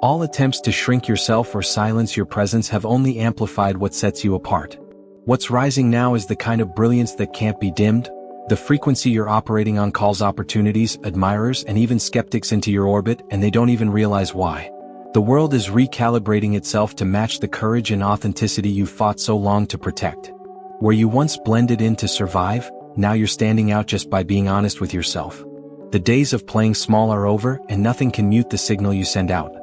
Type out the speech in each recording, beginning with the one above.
All attempts to shrink yourself or silence your presence have only amplified what sets you apart. What's rising now is the kind of brilliance that can't be dimmed. The frequency you're operating on calls opportunities, admirers, and even skeptics into your orbit, and they don't even realize why. The world is recalibrating itself to match the courage and authenticity you've fought so long to protect. Where you once blended in to survive, now you're standing out just by being honest with yourself. The days of playing small are over, and nothing can mute the signal you send out.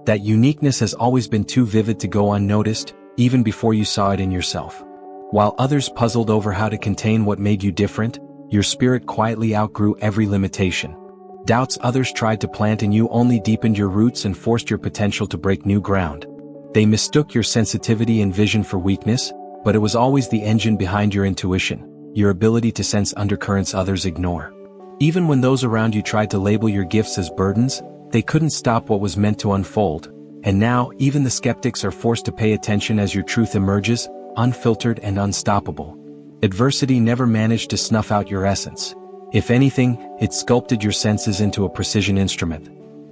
That uniqueness has always been too vivid to go unnoticed, even before you saw it in yourself. While others puzzled over how to contain what made you different, your spirit quietly outgrew every limitation. Doubts others tried to plant in you only deepened your roots and forced your potential to break new ground. They mistook your sensitivity and vision for weakness, but it was always the engine behind your intuition, your ability to sense undercurrents others ignore. Even when those around you tried to label your gifts as burdens, they couldn't stop what was meant to unfold. And now, even the skeptics are forced to pay attention as your truth emerges, unfiltered and unstoppable. Adversity never managed to snuff out your essence. If anything, it sculpted your senses into a precision instrument.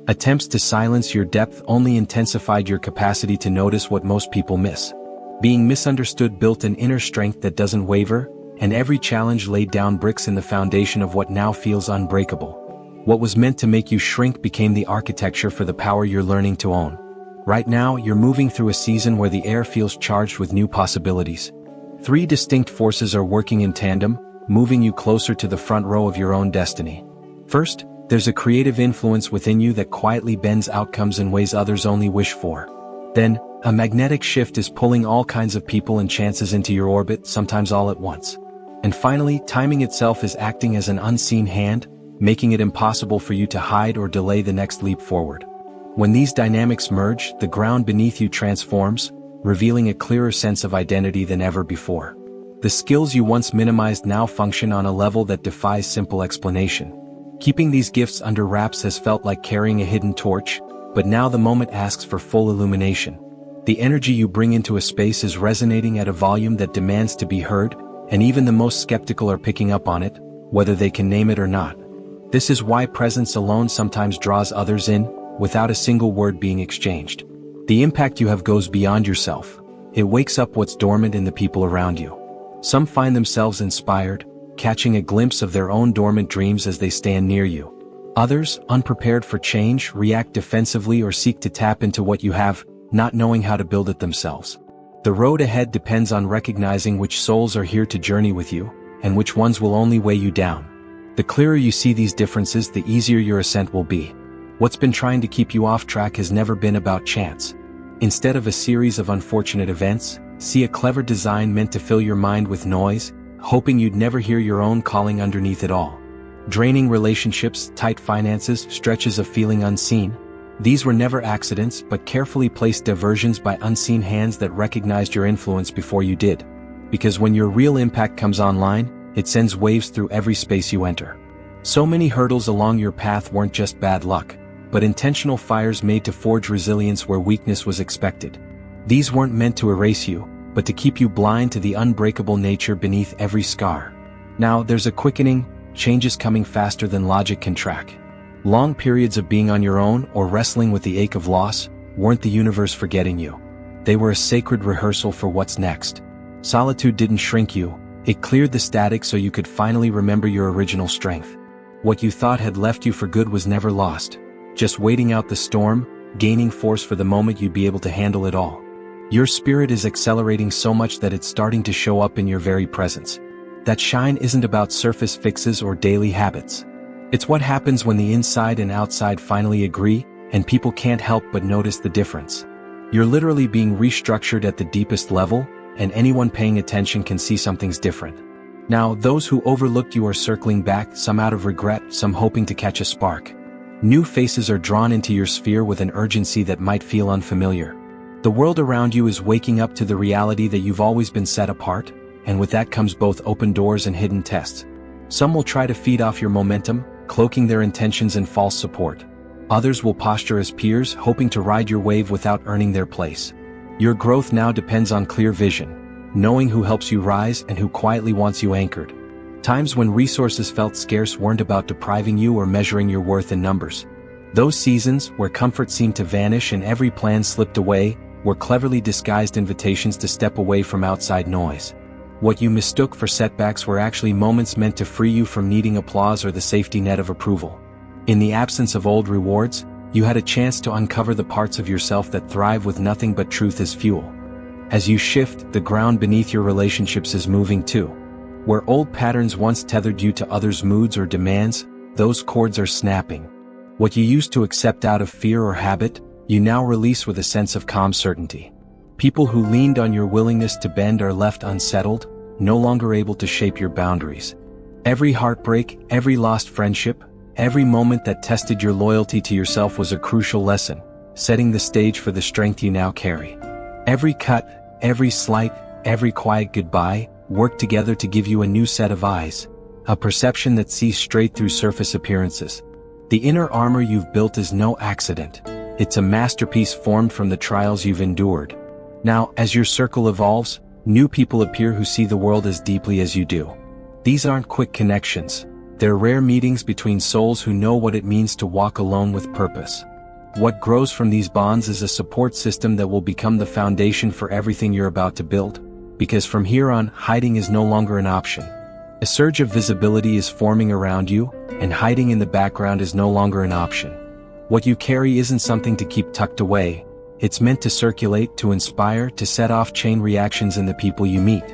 Attempts to silence your depth only intensified your capacity to notice what most people miss. Being misunderstood built an inner strength that doesn't waver, and every challenge laid down bricks in the foundation of what now feels unbreakable. What was meant to make you shrink became the architecture for the power you're learning to own. Right now, you're moving through a season where the air feels charged with new possibilities. 3 distinct forces are working in tandem, moving you closer to the front row of your own destiny. First, there's a creative influence within you that quietly bends outcomes in ways others only wish for. Then, a magnetic shift is pulling all kinds of people and chances into your orbit, sometimes all at once. And finally, timing itself is acting as an unseen hand, making it impossible for you to hide or delay the next leap forward. When these dynamics merge, the ground beneath you transforms, revealing a clearer sense of identity than ever before. The skills you once minimized now function on a level that defies simple explanation. Keeping these gifts under wraps has felt like carrying a hidden torch, but now the moment asks for full illumination. The energy you bring into a space is resonating at a volume that demands to be heard, and even the most skeptical are picking up on it, whether they can name it or not. This is why presence alone sometimes draws others in, without a single word being exchanged. The impact you have goes beyond yourself. It wakes up what's dormant in the people around you. Some find themselves inspired, catching a glimpse of their own dormant dreams as they stand near you. Others, unprepared for change, react defensively or seek to tap into what you have, not knowing how to build it themselves. The road ahead depends on recognizing which souls are here to journey with you, and which ones will only weigh you down. The clearer you see these differences, the easier your ascent will be. What's been trying to keep you off track has never been about chance. Instead of a series of unfortunate events, see a clever design meant to fill your mind with noise, hoping you'd never hear your own calling underneath it all. Draining relationships, tight finances, stretches of feeling unseen. These were never accidents, but carefully placed diversions by unseen hands that recognized your influence before you did. Because when your real impact comes online, it sends waves through every space you enter. So many hurdles along your path weren't just bad luck, but intentional fires made to forge resilience where weakness was expected. These weren't meant to erase you, but to keep you blind to the unbreakable nature beneath every scar. Now, there's a quickening, changes coming faster than logic can track. Long periods of being on your own or wrestling with the ache of loss weren't the universe forgetting you. They were a sacred rehearsal for what's next. Solitude didn't shrink you, it cleared the static so you could finally remember your original strength. What you thought had left you for good was never lost, just waiting out the storm, gaining force for the moment you'd be able to handle it all. Your spirit is accelerating so much that it's starting to show up in your very presence. That shine isn't about surface fixes or daily habits. It's what happens when the inside and outside finally agree, and people can't help but notice the difference. You're literally being restructured at the deepest level, and anyone paying attention can see something's different. Now, those who overlooked you are circling back, some out of regret, some hoping to catch a spark. New faces are drawn into your sphere with an urgency that might feel unfamiliar. The world around you is waking up to the reality that you've always been set apart, and with that comes both open doors and hidden tests. Some will try to feed off your momentum, cloaking their intentions in false support. Others will posture as peers, hoping to ride your wave without earning their place. Your growth now depends on clear vision, knowing who helps you rise and who quietly wants you anchored. Times when resources felt scarce weren't about depriving you or measuring your worth in numbers. Those seasons, where comfort seemed to vanish and every plan slipped away, were cleverly disguised invitations to step away from outside noise. What you mistook for setbacks were actually moments meant to free you from needing applause or the safety net of approval. In the absence of old rewards, you had a chance to uncover the parts of yourself that thrive with nothing but truth as fuel. As you shift, the ground beneath your relationships is moving too. Where old patterns once tethered you to others' moods or demands, those cords are snapping. What you used to accept out of fear or habit, you now release with a sense of calm certainty. People who leaned on your willingness to bend are left unsettled, no longer able to shape your boundaries. Every heartbreak, every lost friendship, every moment that tested your loyalty to yourself was a crucial lesson, setting the stage for the strength you now carry. Every cut, every slight, every quiet goodbye, worked together to give you a new set of eyes, a perception that sees straight through surface appearances. The inner armor you've built is no accident. It's a masterpiece formed from the trials you've endured. Now, as your circle evolves, new people appear who see the world as deeply as you do. These aren't quick connections. They're rare meetings between souls who know what it means to walk alone with purpose. What grows from these bonds is a support system that will become the foundation for everything you're about to build. Because from here on, hiding is no longer an option. A surge of visibility is forming around you, and hiding in the background is no longer an option. What you carry isn't something to keep tucked away. It's meant to circulate, to inspire, to set off chain reactions in the people you meet.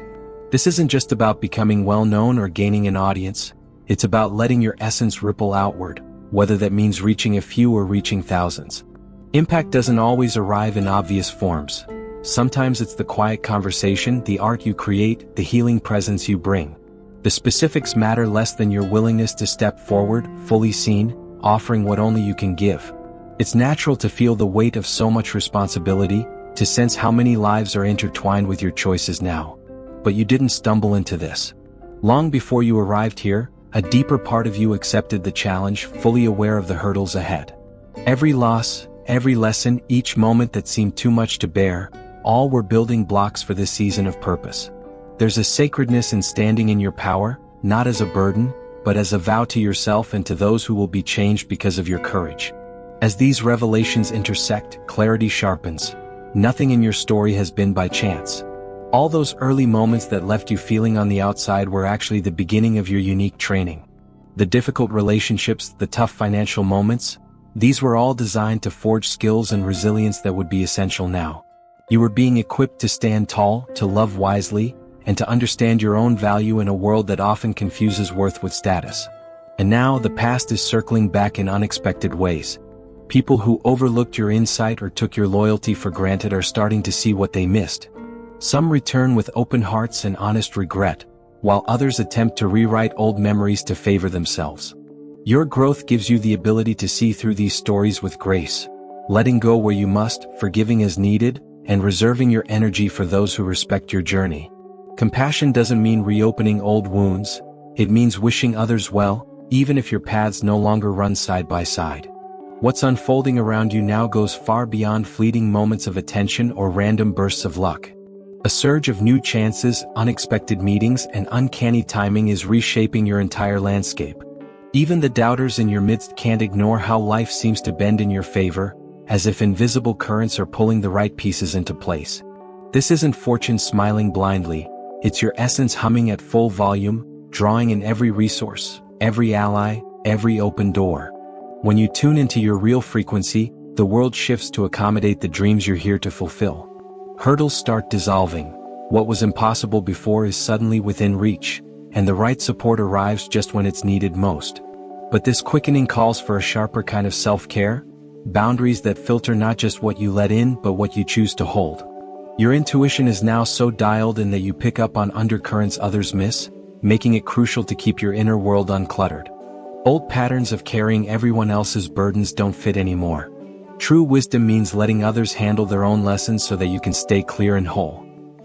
This isn't just about becoming well-known or gaining an audience. It's about letting your essence ripple outward, whether that means reaching a few or reaching thousands. Impact doesn't always arrive in obvious forms. Sometimes it's the quiet conversation, the art you create, the healing presence you bring. The specifics matter less than your willingness to step forward, fully seen, offering what only you can give. It's natural to feel the weight of so much responsibility, to sense how many lives are intertwined with your choices now. But you didn't stumble into this. Long before you arrived here, a deeper part of you accepted the challenge, fully aware of the hurdles ahead. Every loss, every lesson, each moment that seemed too much to bear, all were building blocks for this season of purpose. There's a sacredness in standing in your power, not as a burden, but as a vow to yourself and to those who will be changed because of your courage. As these revelations intersect, clarity sharpens. Nothing in your story has been by chance. All those early moments that left you feeling on the outside were actually the beginning of your unique training. The difficult relationships, the tough financial moments, these were all designed to forge skills and resilience that would be essential now. You were being equipped to stand tall, to love wisely, and to understand your own value in a world that often confuses worth with status. And now the past is circling back in unexpected ways. People who overlooked your insight or took your loyalty for granted are starting to see what they missed. Some return with open hearts and honest regret, while others attempt to rewrite old memories to favor themselves. Your growth gives you the ability to see through these stories with grace, letting go where you must, forgiving as needed, and reserving your energy for those who respect your journey. Compassion doesn't mean reopening old wounds, it means wishing others well, even if your paths no longer run side by side. What's unfolding around you now goes far beyond fleeting moments of attention or random bursts of luck. A surge of new chances, unexpected meetings, and uncanny timing is reshaping your entire landscape. Even the doubters in your midst can't ignore how life seems to bend in your favor, as if invisible currents are pulling the right pieces into place. This isn't fortune smiling blindly, it's your essence humming at full volume, drawing in every resource, every ally, every open door. When you tune into your real frequency, the world shifts to accommodate the dreams you're here to fulfill. Hurdles start dissolving. What was impossible before is suddenly within reach, and the right support arrives just when it's needed most. But this quickening calls for a sharper kind of self-care, boundaries that filter not just what you let in but what you choose to hold. Your intuition is now so dialed in that you pick up on undercurrents others miss, making it crucial to keep your inner world uncluttered. Old patterns of carrying everyone else's burdens don't fit anymore. True wisdom means letting others handle their own lessons so that you can stay clear and whole.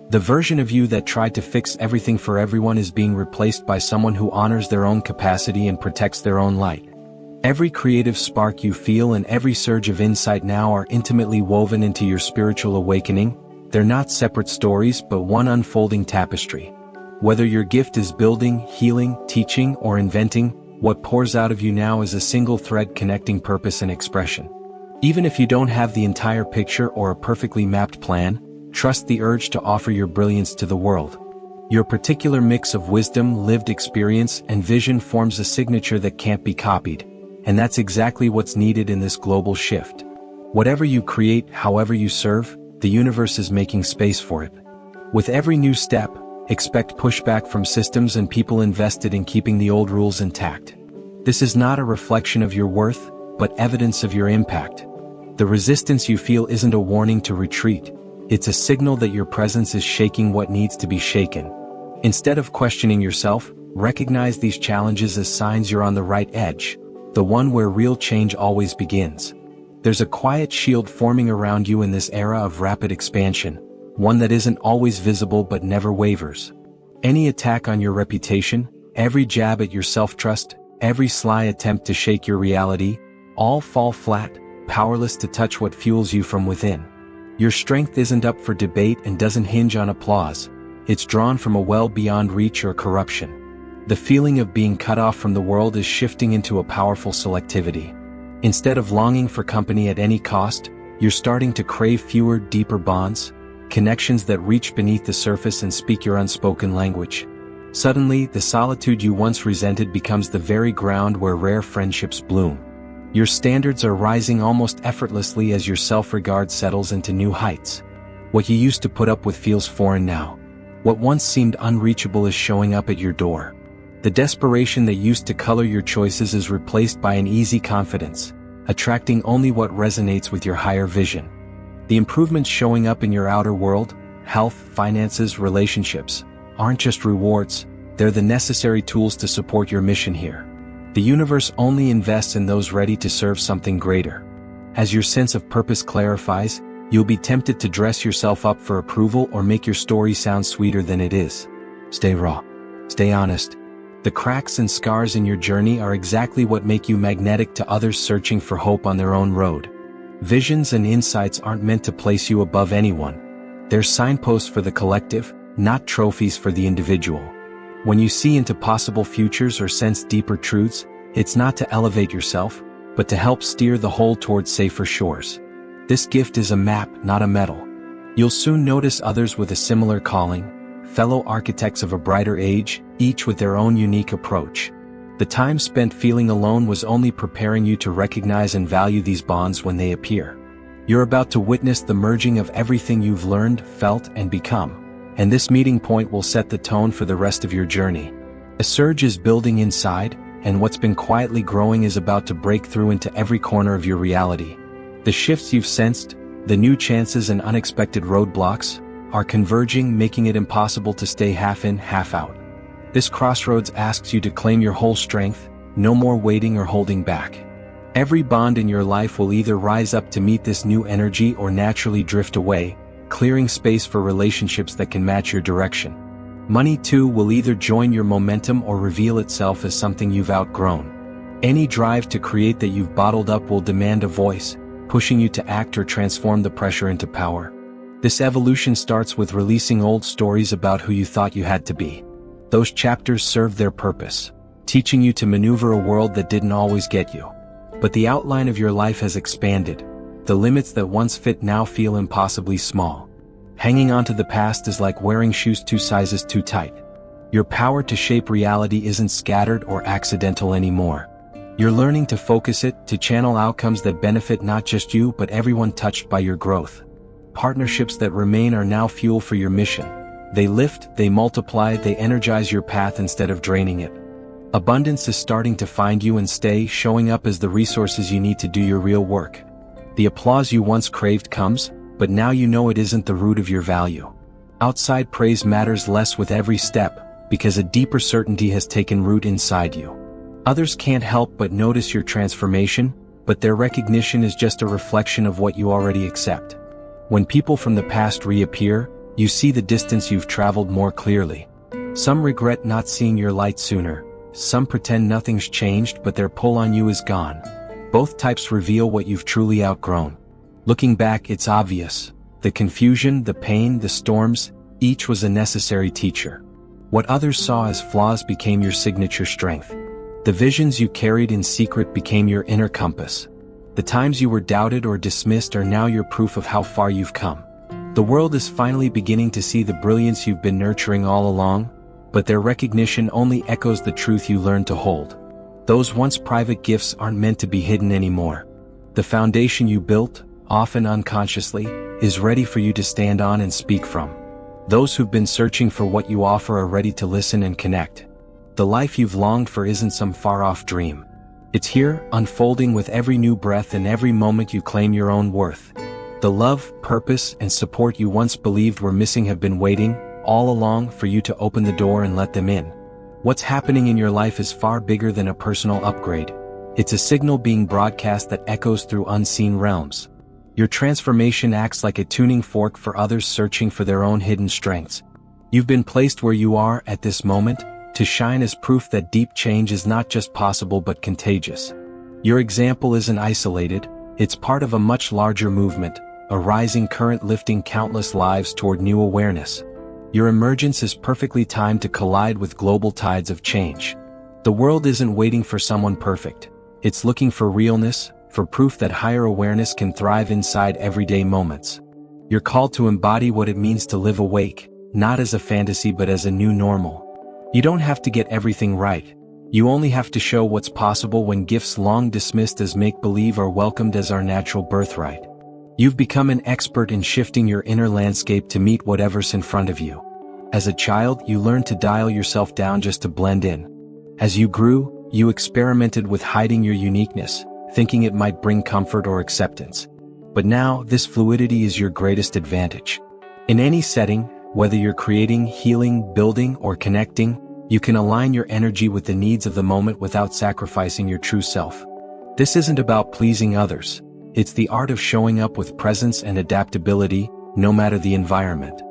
The version of you that tried to fix everything for everyone is being replaced by someone who honors their own capacity and protects their own light. Every creative spark you feel and every surge of insight now are intimately woven into your spiritual awakening. They're not separate stories but one unfolding tapestry. Whether your gift is building, healing, teaching, or inventing, What pours out of you now is a single thread connecting purpose and expression. Even if you don't have the entire picture or a perfectly mapped plan, trust the urge to offer your brilliance to the world. Your particular mix of wisdom, lived experience, and vision forms a signature that can't be copied, and that's exactly what's needed in this global shift. Whatever you create, however you serve, the universe is making space for it. With every new step, expect pushback from systems and people invested in keeping the old rules intact. This is not a reflection of your worth, but evidence of your impact. The resistance you feel isn't a warning to retreat, it's a signal that your presence is shaking what needs to be shaken. Instead of questioning yourself, recognize these challenges as signs you're on the right edge, the one where real change always begins. There's a quiet shield forming around you in this era of rapid expansion, one that isn't always visible but never wavers. Any attack on your reputation, every jab at your self-trust, every sly attempt to shake your reality, all fall flat, powerless to touch what fuels you from within. Your strength isn't up for debate and doesn't hinge on applause. It's drawn from a well beyond reach or corruption. The feeling of being cut off from the world is shifting into a powerful selectivity. Instead of longing for company at any cost, you're starting to crave fewer, deeper bonds, connections that reach beneath the surface and speak your unspoken language. Suddenly, the solitude you once resented becomes the very ground where rare friendships bloom. Your standards are rising almost effortlessly as your self-regard settles into new heights. What you used to put up with feels foreign now. What once seemed unreachable is showing up at your door. The desperation that used to color your choices is replaced by an easy confidence, attracting only what resonates with your higher vision. The improvements showing up in your outer world, health, finances, relationships, aren't just rewards, they're the necessary tools to support your mission here. The universe only invests in those ready to serve something greater. As your sense of purpose clarifies, you'll be tempted to dress yourself up for approval or make your story sound sweeter than it is. Stay raw. Stay honest. The cracks and scars in your journey are exactly what make you magnetic to others searching for hope on their own road. Visions and insights aren't meant to place you above anyone. They're signposts for the collective, not trophies for the individual. When you see into possible futures or sense deeper truths, it's not to elevate yourself, but to help steer the whole towards safer shores. This gift is a map, not a medal. You'll soon notice others with a similar calling, fellow architects of a brighter age, each with their own unique approach. The time spent feeling alone was only preparing you to recognize and value these bonds when they appear. You're about to witness the merging of everything you've learned, felt, and become. And this meeting point will set the tone for the rest of your journey. A surge is building inside, and what's been quietly growing is about to break through into every corner of your reality. The shifts you've sensed, the new chances and unexpected roadblocks, are converging, making it impossible to stay half in, half out. This crossroads asks you to claim your whole strength, no more waiting or holding back. Every bond in your life will either rise up to meet this new energy or naturally drift away, clearing space for relationships that can match your direction. Money too will either join your momentum or reveal itself as something you've outgrown. Any drive to create that you've bottled up will demand a voice, pushing you to act or transform the pressure into power. This evolution starts with releasing old stories about who you thought you had to be. Those chapters serve their purpose, teaching you to maneuver a world that didn't always get you. But the outline of your life has expanded. The limits that once fit now feel impossibly small. Hanging onto the past is like wearing shoes 2 sizes too tight. Your power to shape reality isn't scattered or accidental anymore. You're learning to focus it, to channel outcomes that benefit not just you but everyone touched by your growth. Partnerships that remain are now fuel for your mission. They lift, they multiply, they energize your path instead of draining it. Abundance is starting to find you and stay, showing up as the resources you need to do your real work. The applause you once craved comes, but now you know it isn't the root of your value. Outside praise matters less with every step, because a deeper certainty has taken root inside you. Others can't help but notice your transformation, but their recognition is just a reflection of what you already accept. When people from the past reappear, you see the distance you've traveled more clearly. Some regret not seeing your light sooner, some pretend nothing's changed but their pull on you is gone. Both types reveal what you've truly outgrown. Looking back, it's obvious. The confusion, the pain, the storms, each was a necessary teacher. What others saw as flaws became your signature strength. The visions you carried in secret became your inner compass. The times you were doubted or dismissed are now your proof of how far you've come. The world is finally beginning to see the brilliance you've been nurturing all along, but their recognition only echoes the truth you learned to hold. Those once private gifts aren't meant to be hidden anymore. The foundation you built, often unconsciously, is ready for you to stand on and speak from. Those who've been searching for what you offer are ready to listen and connect. The life you've longed for isn't some far-off dream. It's here, unfolding with every new breath and every moment you claim your own worth. The love, purpose, and support you once believed were missing have been waiting, all along, for you to open the door and let them in. What's happening in your life is far bigger than a personal upgrade. It's a signal being broadcast that echoes through unseen realms. Your transformation acts like a tuning fork for others searching for their own hidden strengths. You've been placed where you are at this moment to shine as proof that deep change is not just possible but contagious. Your example isn't isolated, it's part of a much larger movement, a rising current lifting countless lives toward new awareness. Your emergence is perfectly timed to collide with global tides of change. The world isn't waiting for someone perfect. It's looking for realness, for proof that higher awareness can thrive inside everyday moments. You're called to embody what it means to live awake, not as a fantasy but as a new normal. You don't have to get everything right. You only have to show what's possible when gifts long dismissed as make-believe are welcomed as our natural birthright. You've become an expert in shifting your inner landscape to meet whatever's in front of you. As a child, you learned to dial yourself down just to blend in. As you grew, you experimented with hiding your uniqueness, thinking it might bring comfort or acceptance. But now, this fluidity is your greatest advantage. In any setting, whether you're creating, healing, building, or connecting, you can align your energy with the needs of the moment without sacrificing your true self. This isn't about pleasing others. It's the art of showing up with presence and adaptability, no matter the environment.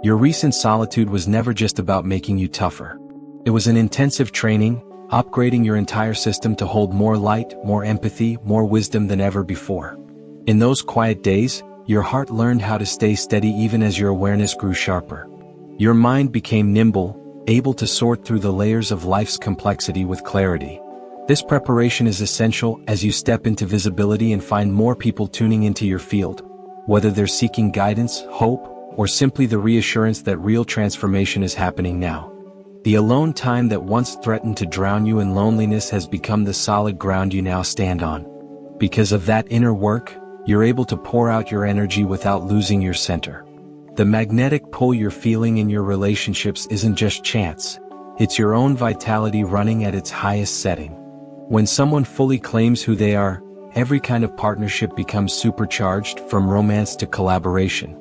Your recent solitude was never just about making you tougher. It was an intensive training, upgrading your entire system to hold more light, more empathy, more wisdom than ever before. In those quiet days, your heart learned how to stay steady even as your awareness grew sharper. Your mind became nimble, able to sort through the layers of life's complexity with clarity. This preparation is essential as you step into visibility and find more people tuning into your field, whether they're seeking guidance, hope, or simply the reassurance that real transformation is happening now. The alone time that once threatened to drown you in loneliness has become the solid ground you now stand on. Because of that inner work, you're able to pour out your energy without losing your center. The magnetic pull you're feeling in your relationships isn't just chance. It's your own vitality running at its highest setting. When someone fully claims who they are, every kind of partnership becomes supercharged, from romance to collaboration.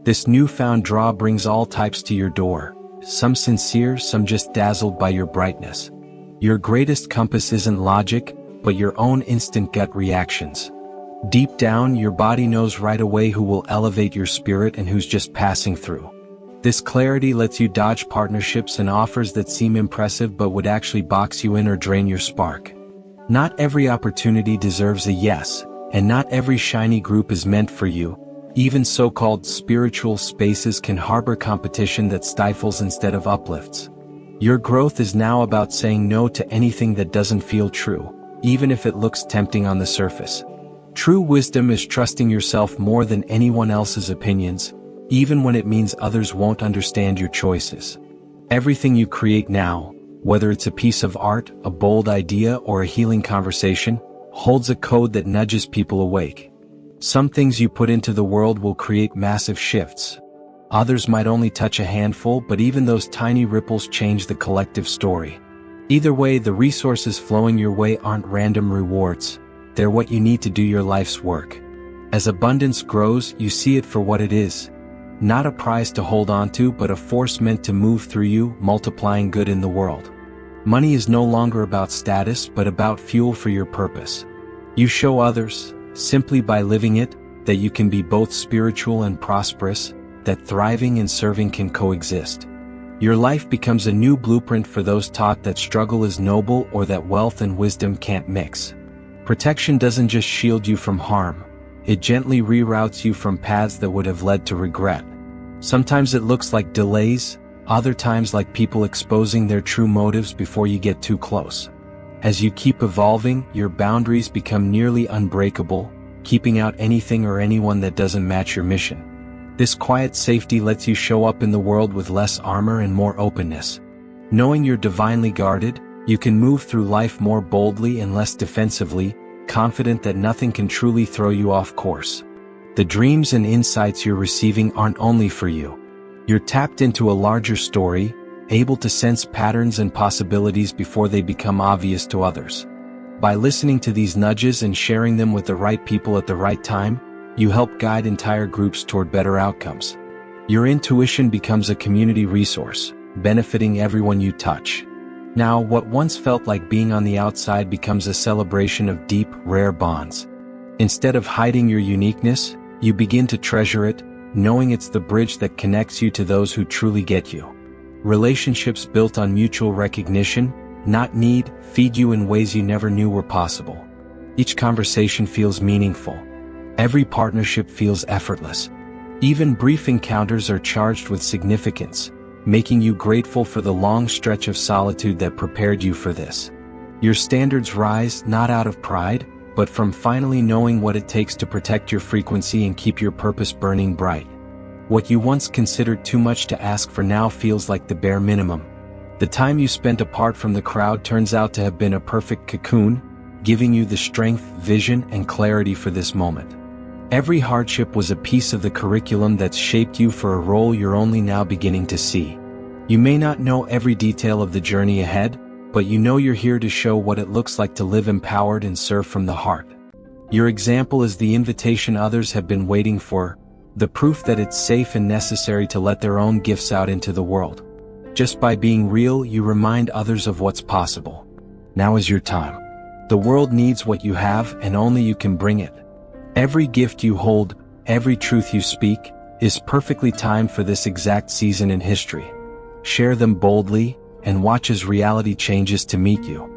This newfound draw brings all types to your door, some sincere, some just dazzled by your brightness. Your greatest compass isn't logic, but your own instant gut reactions. Deep down, your body knows right away who will elevate your spirit and who's just passing through. This clarity lets you dodge partnerships and offers that seem impressive but would actually box you in or drain your spark. Not every opportunity deserves a yes, and not every shiny group is meant for you. Even so-called spiritual spaces can harbor competition that stifles instead of uplifts. Your growth is now about saying no to anything that doesn't feel true, even if it looks tempting on the surface. True wisdom is trusting yourself more than anyone else's opinions, even when it means others won't understand your choices. Everything you create now, whether it's a piece of art, a bold idea, or a healing conversation, holds a code that nudges people awake. Some things you put into the world will create massive shifts. Others might only touch a handful, but even those tiny ripples change the collective story. Either way, the resources flowing your way aren't random rewards. They're what you need to do your life's work. As abundance grows, you see it for what it is. Not a prize to hold on to, but a force meant to move through you, multiplying good in the world. Money is no longer about status, but about fuel for your purpose. You show others, simply by living it, that you can be both spiritual and prosperous, that thriving and serving can coexist. Your life becomes a new blueprint for those taught that struggle is noble or that wealth and wisdom can't mix. Protection doesn't just shield you from harm, it gently reroutes you from paths that would have led to regret. Sometimes it looks like delays, other times like people exposing their true motives before you get too close. As you keep evolving, your boundaries become nearly unbreakable, keeping out anything or anyone that doesn't match your mission. This quiet safety lets you show up in the world with less armor and more openness. Knowing you're divinely guarded, you can move through life more boldly and less defensively, confident that nothing can truly throw you off course. The dreams and insights you're receiving aren't only for you. You're tapped into a larger story, able to sense patterns and possibilities before they become obvious to others. By listening to these nudges and sharing them with the right people at the right time, you help guide entire groups toward better outcomes. Your intuition becomes a community resource, benefiting everyone you touch. Now, what once felt like being on the outside becomes a celebration of deep, rare bonds. Instead of hiding your uniqueness, you begin to treasure it, knowing it's the bridge that connects you to those who truly get you. Relationships built on mutual recognition, not need, feed you in ways you never knew were possible. Each conversation feels meaningful. Every partnership feels effortless. Even brief encounters are charged with significance, making you grateful for the long stretch of solitude that prepared you for this. Your standards rise not out of pride, but from finally knowing what it takes to protect your frequency and keep your purpose burning bright. What you once considered too much to ask for now feels like the bare minimum. The time you spent apart from the crowd turns out to have been a perfect cocoon, giving you the strength, vision, and clarity for this moment. Every hardship was a piece of the curriculum that's shaped you for a role you're only now beginning to see. You may not know every detail of the journey ahead, but you know you're here to show what it looks like to live empowered and serve from the heart. Your example is the invitation others have been waiting for, the proof that it's safe and necessary to let their own gifts out into the world. Just by being real, you remind others of what's possible. Now is your time. The world needs what you have, and only you can bring it. Every gift you hold, every truth you speak, is perfectly timed for this exact season in history. Share them boldly, and watch as reality changes to meet you.